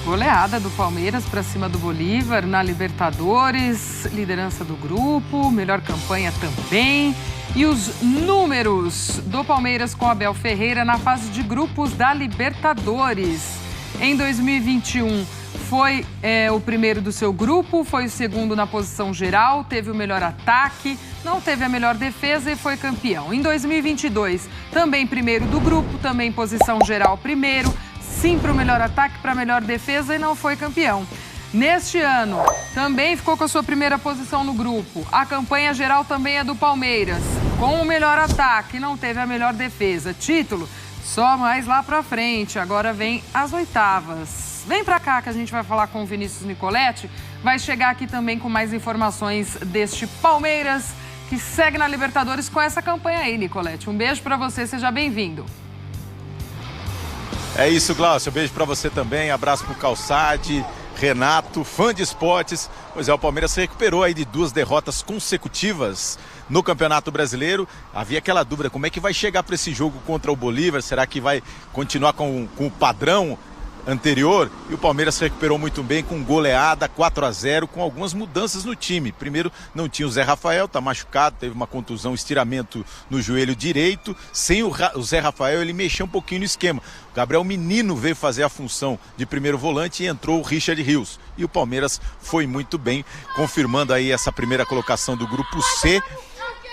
Goleada do Palmeiras para cima do Bolívar na Libertadores, liderança do grupo, melhor campanha também. E os números do Palmeiras com Abel Ferreira na fase de grupos da Libertadores. Em 2021 foi o primeiro do seu grupo, foi o segundo na posição geral, teve o melhor ataque, não teve a melhor defesa e foi campeão. Em 2022, também primeiro do grupo, também posição geral primeiro. Sim para o melhor ataque, para a melhor defesa e não foi campeão. Neste ano, também ficou com a sua primeira posição no grupo. A campanha geral também é do Palmeiras. Com o melhor ataque, não teve a melhor defesa. Título, só mais lá para frente. Agora vem as oitavas. Vem para cá que a gente vai falar com o Vinícius Nicoletti. Vai chegar aqui também com mais informações deste Palmeiras, que segue na Libertadores com essa campanha aí, Nicoletti. Um beijo para você, seja bem-vindo. É isso, Glaucio. Beijo pra você também. Abraço pro Calçade, Renato, fã de esportes. Pois é, o Palmeiras se recuperou aí de 2 derrotas consecutivas no Campeonato Brasileiro. Havia aquela dúvida, como é que vai chegar para esse jogo contra o Bolívar? Será que vai continuar com o padrão anterior? E o Palmeiras se recuperou muito bem com goleada 4-0, com algumas mudanças no time. Primeiro, não tinha o Zé Rafael, tá machucado, teve uma contusão, estiramento no joelho direito. Sem o Zé Rafael, ele mexeu um pouquinho no esquema. O Gabriel Menino veio fazer a função de primeiro volante e entrou o Richard Rios. E o Palmeiras foi muito bem, confirmando aí essa primeira colocação do grupo C.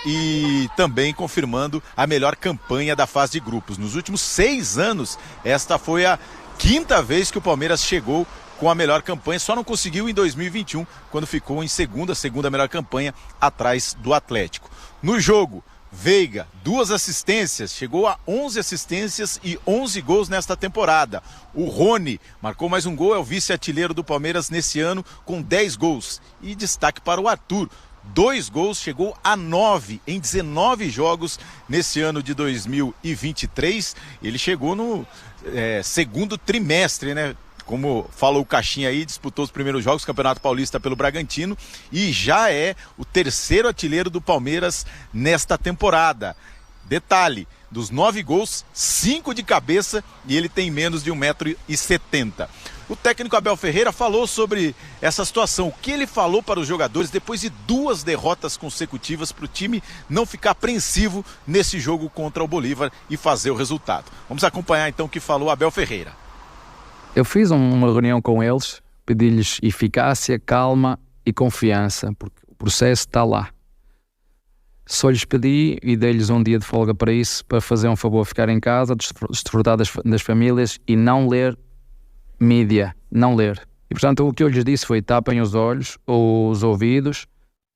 E também confirmando a melhor campanha da fase de grupos. Nos últimos 6 anos, esta foi a 5ª vez que o Palmeiras chegou com a melhor campanha, só não conseguiu em 2021, quando ficou em segunda melhor campanha, atrás do Atlético. No jogo, Veiga, 2 assistências, chegou a 11 assistências e 11 gols nesta temporada. O Rony marcou mais um gol, é o vice-artilheiro do Palmeiras nesse ano, com 10 gols. E destaque para o Arthur, 2 gols, chegou a 9 em 19 jogos nesse ano de 2023. Ele chegou no segundo trimestre, né? Como falou o Caixinha aí, disputou os primeiros jogos do Campeonato Paulista pelo Bragantino e já é o 3º artilheiro do Palmeiras nesta temporada. Detalhe, dos 9 gols, 5 de cabeça e ele tem menos de 1,70 m. O técnico Abel Ferreira falou sobre essa situação. O que ele falou para os jogadores depois de 2 derrotas consecutivas para o time não ficar apreensivo nesse jogo contra o Bolívar e fazer o resultado. Vamos acompanhar então o que falou Abel Ferreira. Eu fiz uma reunião com eles, pedi-lhes eficácia, calma e confiança, porque o processo está lá. Só lhes pedi e dei-lhes um dia de folga para isso, para fazer um favor, ficar em casa, desfrutar das famílias e não ler mídia, não ler. E portanto o que eu lhes disse foi: tapem os olhos, os ouvidos,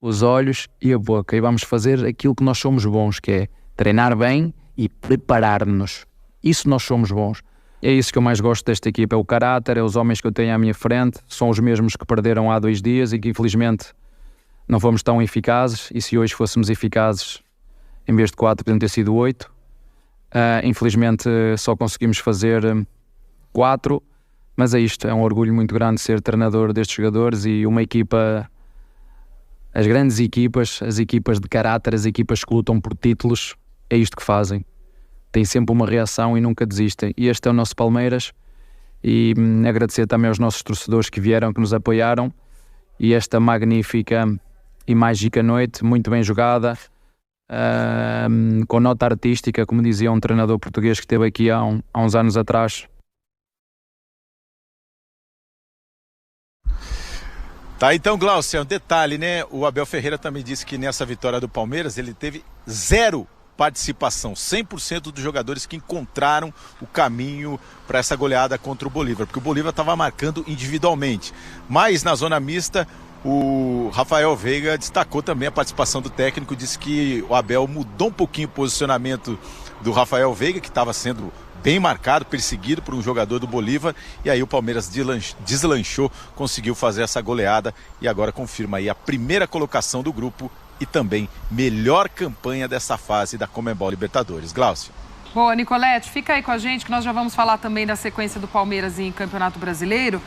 os olhos e a boca e vamos fazer aquilo que nós somos bons, que é treinar bem e preparar-nos. Isso nós somos bons. É isso que eu mais gosto desta equipa, é o caráter, é os homens que eu tenho à minha frente, são os mesmos que perderam há 2 dias e que infelizmente não fomos tão eficazes, e se hoje fôssemos eficazes, em vez de 4, podiam ter sido 8. Infelizmente só conseguimos fazer 4, mas é isto, é um orgulho muito grande ser treinador destes jogadores e uma equipa, as grandes equipas, as equipas de caráter, as equipas que lutam por títulos, é isto que fazem. Têm sempre uma reação e nunca desistem. E este é o nosso Palmeiras. E agradecer também aos nossos torcedores que vieram, que nos apoiaram. E esta magnífica e mágica noite, muito bem jogada, com nota artística, como dizia um treinador português que esteve aqui há uns anos atrás. Tá, então, Glaucio, um detalhe, né? O Abel Ferreira também disse que nessa vitória do Palmeiras ele teve 0 participação, 100% dos jogadores que encontraram o caminho para essa goleada contra o Bolívar, porque o Bolívar estava marcando individualmente. Mas na zona mista, o Rafael Veiga destacou também a participação do técnico, disse que o Abel mudou um pouquinho o posicionamento do Rafael Veiga, que estava sendo bem marcado, perseguido por um jogador do Bolívar, e aí o Palmeiras deslanchou, conseguiu fazer essa goleada e agora confirma aí a primeira colocação do grupo e também melhor campanha dessa fase da Conmebol Libertadores. Glaucio. Boa, Nicoletti, fica aí com a gente que nós já vamos falar também da sequência do Palmeiras em Campeonato Brasileiro.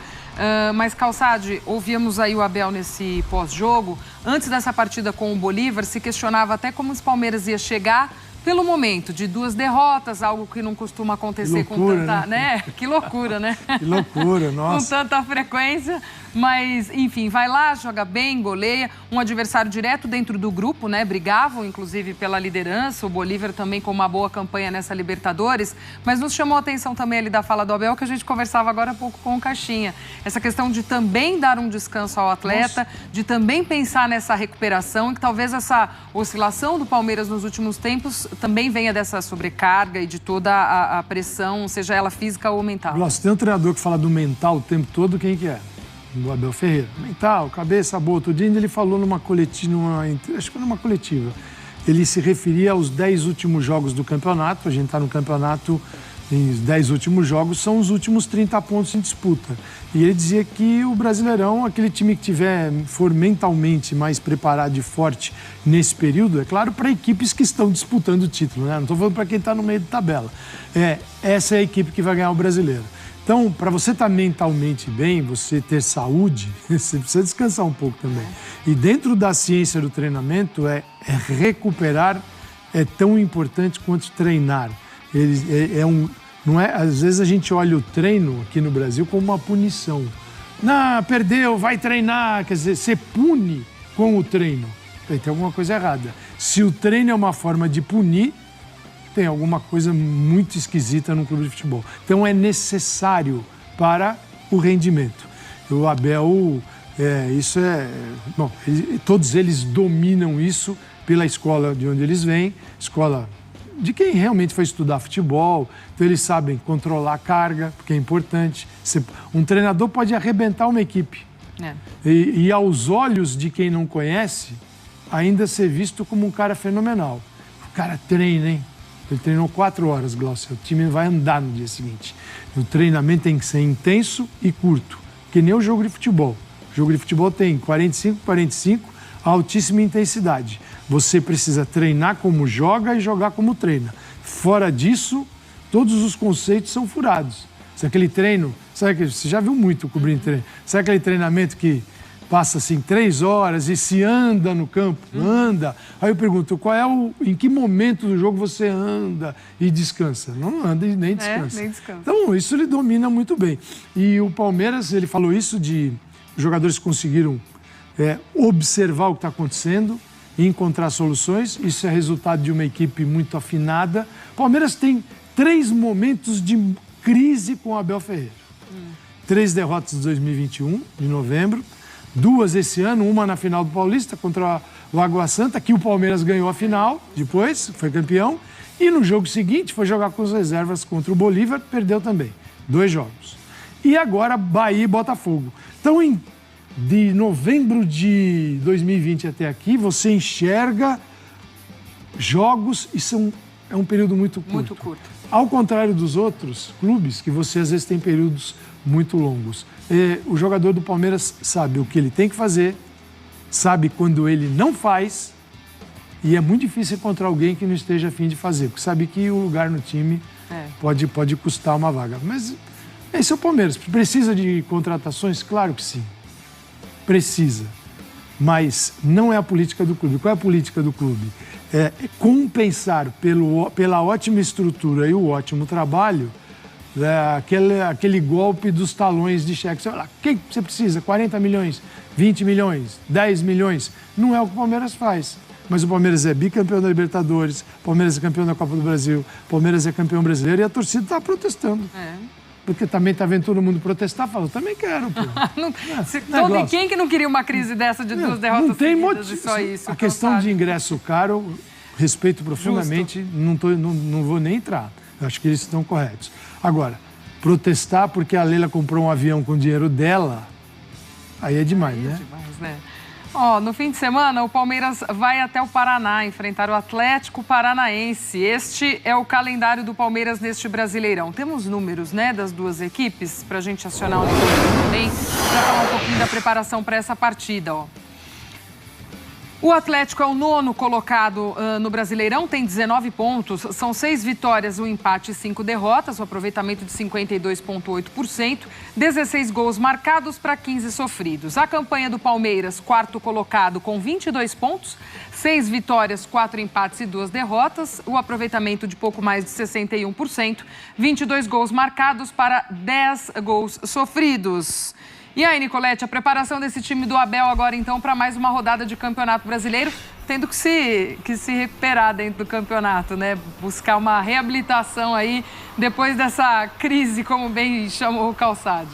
Mas, Calçade, ouvíamos aí o Abel nesse pós-jogo. Antes dessa partida com o Bolívar, se questionava até como os Palmeiras ia chegar pelo momento de 2 derrotas, algo que não costuma acontecer com tanta, né? Que loucura, né? Que loucura, nossa. Com tanta frequência, mas enfim, vai lá, joga bem, goleia, um adversário direto dentro do grupo, né? Brigavam inclusive pela liderança, o Bolívar também com uma boa campanha nessa Libertadores, mas nos chamou a atenção também ali da fala do Abel, que a gente conversava agora há pouco com o Caixinha, essa questão de também dar um descanso ao atleta, de também pensar nessa recuperação, e que talvez essa oscilação do Palmeiras nos últimos tempos também venha dessa sobrecarga e de toda a pressão, seja ela física ou mental. Nossa, tem um treinador que fala do mental o tempo todo, quem que é? Do Abel Ferreira. Mental, cabeça boa. Outro dia ele falou numa coletiva, acho que foi numa coletiva, ele se referia aos 10 últimos jogos do campeonato, a gente está no campeonato, em 10 últimos jogos, são os últimos 30 pontos em disputa. E ele dizia que o Brasileirão, aquele time que for mentalmente mais preparado e forte nesse período, é claro, para equipes que estão disputando o título, né? Não estou falando para quem está no meio de tabela. Essa é a equipe que vai ganhar o Brasileiro. Então, para você estar mentalmente bem, você ter saúde, você precisa descansar um pouco também. E dentro da ciência do treinamento, recuperar é tão importante quanto treinar. Não é, às vezes a gente olha o treino aqui no Brasil como uma punição. Não, perdeu, vai treinar. Quer dizer, você pune com o treino. Tem alguma coisa errada. Se o treino é uma forma de punir, tem alguma coisa muito esquisita no clube de futebol. Então é necessário para o rendimento. O Abel, todos eles dominam isso pela escola de onde eles vêm, escola de quem realmente foi estudar futebol, então eles sabem controlar a carga, porque é importante. Um treinador pode arrebentar uma equipe. E aos olhos de quem não conhece, ainda ser visto como um cara fenomenal. O cara treina, hein? Ele treinou 4 horas, Glaucio. O time vai andar no dia seguinte. O treinamento tem que ser intenso e curto, que nem o jogo de futebol. O jogo de futebol tem 45, altíssima intensidade. Você precisa treinar como joga e jogar como treina. Fora disso, todos os conceitos são furados. Se aquele treino, você já viu muito cobrindo treino, sabe aquele treinamento que passa assim 3 horas e se anda no campo? Anda. Aí eu pergunto, em que momento do jogo você anda e descansa? Não anda e nem descansa. Nem descansa. Então, isso ele domina muito bem. E o Palmeiras, ele falou isso de jogadores que conseguiram observar o que está acontecendo e encontrar soluções. Isso é resultado de uma equipe muito afinada. O Palmeiras tem 3 momentos de crise com o Abel Ferreira. 3 derrotas de 2021, de novembro. 2 esse ano, uma na final do Paulista contra o Água Santa, que o Palmeiras ganhou a final, depois foi campeão. E no jogo seguinte foi jogar com as reservas contra o Bolívar, perdeu também. 2 jogos. E agora Bahia e Botafogo. Então, de novembro de 2020 até aqui, você enxerga jogos e é um período muito curto. Muito curto. Ao contrário dos outros clubes, que você às vezes tem períodos muito longos. O jogador do Palmeiras sabe o que ele tem que fazer, sabe quando ele não faz, e é muito difícil encontrar alguém que não esteja a fim de fazer, porque sabe que o lugar no time pode custar uma vaga. Mas esse é o Palmeiras. Precisa de contratações? Claro que sim. Precisa. Mas não é a política do clube. Qual é a política do clube? É compensar pela ótima estrutura e o ótimo trabalho aquele golpe dos talões de cheque. Você fala, o que você precisa? 40 milhões, 20 milhões, 10 milhões. Não é o que o Palmeiras faz. Mas o Palmeiras é bicampeão da Libertadores, o Palmeiras é campeão da Copa do Brasil, o Palmeiras é campeão brasileiro e a torcida está protestando. Porque também está vendo todo mundo protestar, fala, eu também quero, pô. Quem que não queria uma crise dessa de 2 derrotas não tem seguidas motivo. e só isso? A questão de ingresso caro, respeito profundamente, não vou nem entrar. Eu acho que eles estão corretos. Agora, protestar porque a Leila comprou um avião com o dinheiro dela, aí é demais, né? No fim de semana, o Palmeiras vai até o Paraná enfrentar o Atlético Paranaense. Este é o calendário do Palmeiras neste Brasileirão. Temos números, das 2 equipes para a gente acionar o nível também, para falar um pouquinho da preparação para essa partida, O Atlético é o 9º colocado no Brasileirão, tem 19 pontos, são 6 vitórias, um empate e 5 derrotas, um aproveitamento de 52,8%, 16 gols marcados para 15 sofridos. A campanha do Palmeiras, 4º colocado com 22 pontos, 6 vitórias, 4 empates e 2 derrotas, o aproveitamento de pouco mais de 61%, 22 gols marcados para 10 gols sofridos. E aí, Nicolete, a preparação desse time do Abel agora, então, para mais uma rodada de Campeonato Brasileiro, tendo que se recuperar dentro do campeonato, né? Buscar uma reabilitação aí, depois dessa crise, como bem chamou o Calçade.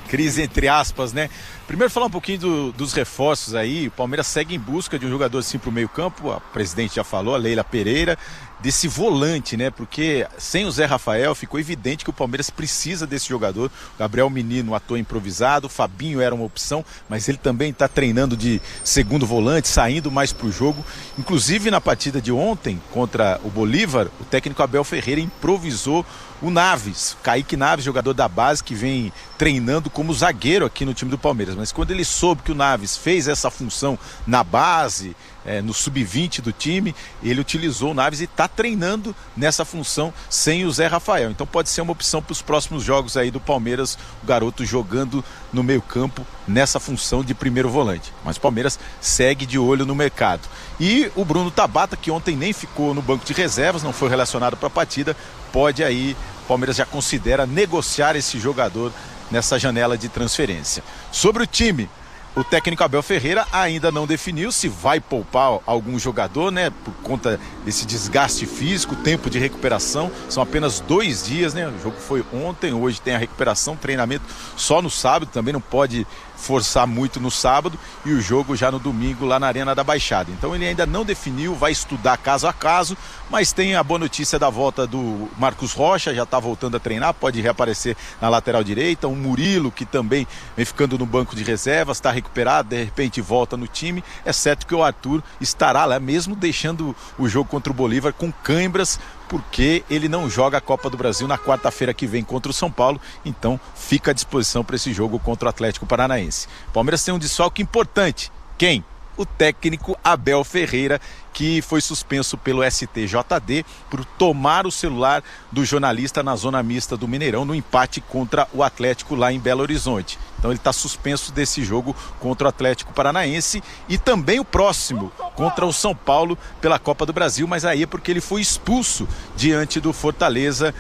Crise entre aspas, né? Primeiro falar um pouquinho dos reforços aí. O Palmeiras segue em busca de um jogador assim para o meio campo. A presidente já falou, a Leila Pereira, desse volante, né? Porque sem o Zé Rafael ficou evidente que o Palmeiras precisa desse jogador. O Gabriel Menino atua improvisado, o Fabinho era uma opção, mas ele também está treinando de segundo volante, saindo mais para o jogo. Inclusive na partida de ontem contra o Bolívar, o técnico Abel Ferreira improvisou o Naves, Kaique Naves, jogador da base que vem treinando como zagueiro aqui no time do Palmeiras. Mas quando ele soube que o Naves fez essa função na base, no sub-20 do time, ele utilizou o Naves e está treinando nessa função sem o Zé Rafael. Então pode ser uma opção para os próximos jogos aí do Palmeiras, o garoto jogando no meio campo nessa função de primeiro volante. Mas o Palmeiras segue de olho no mercado. E o Bruno Tabata, que ontem nem ficou no banco de reservas, não foi relacionado para a partida, pode aí, o Palmeiras já considera negociar esse jogador nessa janela de transferência. Sobre o time, o técnico Abel Ferreira ainda não definiu se vai poupar algum jogador, né? Por conta desse desgaste físico, tempo de recuperação. São apenas 2 dias, né? O jogo foi ontem, hoje tem a recuperação, treinamento só no sábado, também não pode forçar muito no sábado, e o jogo já no domingo lá na Arena da Baixada. Então ele ainda não definiu, vai estudar caso a caso, mas tem a boa notícia da volta do Marcos Rocha, já está voltando a treinar, pode reaparecer na lateral direita. O Murilo, que também vem ficando no banco de reservas, está recuperado, de repente volta no time, exceto que o Arthur estará lá mesmo, deixando o jogo contra o Bolívar com cãibras, porque ele não joga a Copa do Brasil na quarta-feira que vem contra o São Paulo, então fica à disposição para esse jogo contra o Atlético Paranaense. O Palmeiras tem um desfalque importante. Quem? O técnico Abel Ferreira, que foi suspenso pelo STJD por tomar o celular do jornalista na zona mista do Mineirão no empate contra o Atlético lá em Belo Horizonte. Então ele está suspenso desse jogo contra o Atlético Paranaense e também o próximo contra o São Paulo pela Copa do Brasil, mas aí é porque ele foi expulso diante do Fortaleza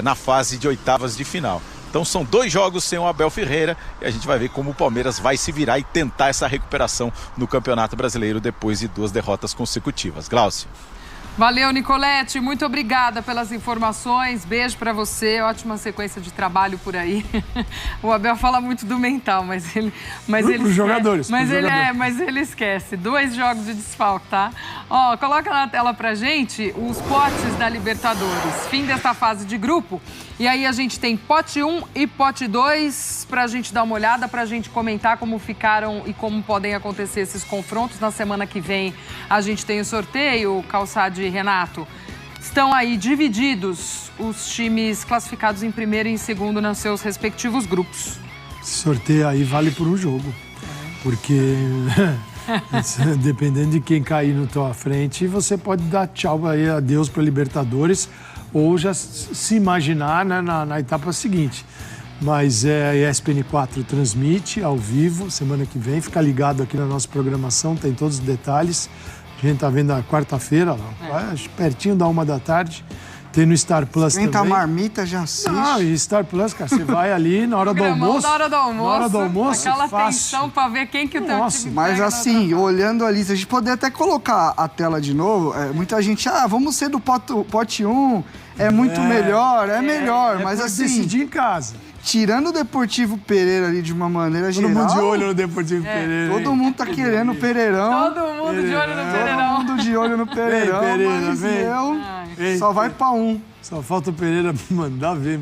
na fase de oitavas de final. Então são 2 jogos sem o Abel Ferreira e a gente vai ver como o Palmeiras vai se virar e tentar essa recuperação no Campeonato Brasileiro depois de 2 derrotas consecutivas. Glaucio. Valeu, Nicolete. Muito obrigada pelas informações. Beijo para você. Ótima sequência de trabalho por aí. O Abel fala muito do mental, mas ele Os jogadores. Mas ele esquece. 2 jogos de desfalque, tá? Ó, coloca na tela pra gente os potes da Libertadores. Fim desta fase de grupo. E aí a gente tem pote 1 e pote 2 pra gente dar uma olhada, pra gente comentar como ficaram e como podem acontecer esses confrontos. Na semana que vem a gente tem o sorteio, Calçade e Renato. Estão aí divididos os times classificados em primeiro e em segundo nos seus respectivos grupos. Sorteio aí vale por um jogo, porque dependendo de quem cair na tua frente, você pode dar tchau aí, adeus para Libertadores, ou já se imaginar, né, na etapa seguinte. Mas a ESPN 4 transmite ao vivo semana que vem, fica ligado aqui na nossa programação, tem todos os detalhes. A gente tá vendo a quarta-feira, pertinho da 1h. Tem no Star Plus também. Esquenta a marmita, já assiste. Não, e Star Plus, cara, você vai ali na hora do almoço. Na hora do almoço. Aquela fácil. tensão pra ver quem que o teu time Mas assim, olhando ali, se a gente poder até colocar a tela de novo, muita gente, vamos ser do pote 1, é muito melhor, melhor. Mas assim, decidir em casa. Tirando o Deportivo Pereira ali de uma maneira geral... Todo mundo de olho no Deportivo Pereira. Todo mundo tá querendo o Pereirão. Todo mundo de olho no Pereirão. Todo mundo de olho no Pereirão, Pereira, mas vem. só vai pra um. Só falta o Pereira mandar ver.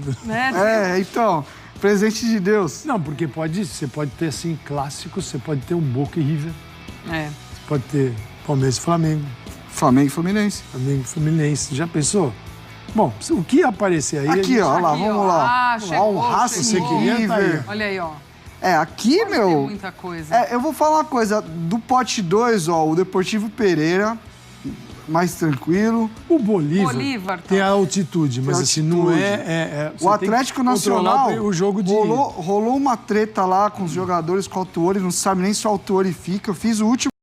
Então, presente de Deus. Não, porque você pode ter, assim, clássicos, você pode ter um Boca e River. Você pode ter Palmeiras e Flamengo. Flamengo e Fluminense. Flamengo e Fluminense. Já pensou? Bom, o que aparecer aí... Aqui, ó lá, vamos lá. Chegou, um Racing você queria, tá aí. Olha aí, ó. Aqui, Pode ter meu... muita coisa. eu vou falar uma coisa. Do pote 2, ó, o Deportivo Pereira, mais tranquilo. O Bolívar tem a altitude, mas assim, não é... O Atlético Nacional o jogo de... rolou uma treta lá com os jogadores, com o Autuori, não sabe nem se o Autuori fica. Eu fiz o último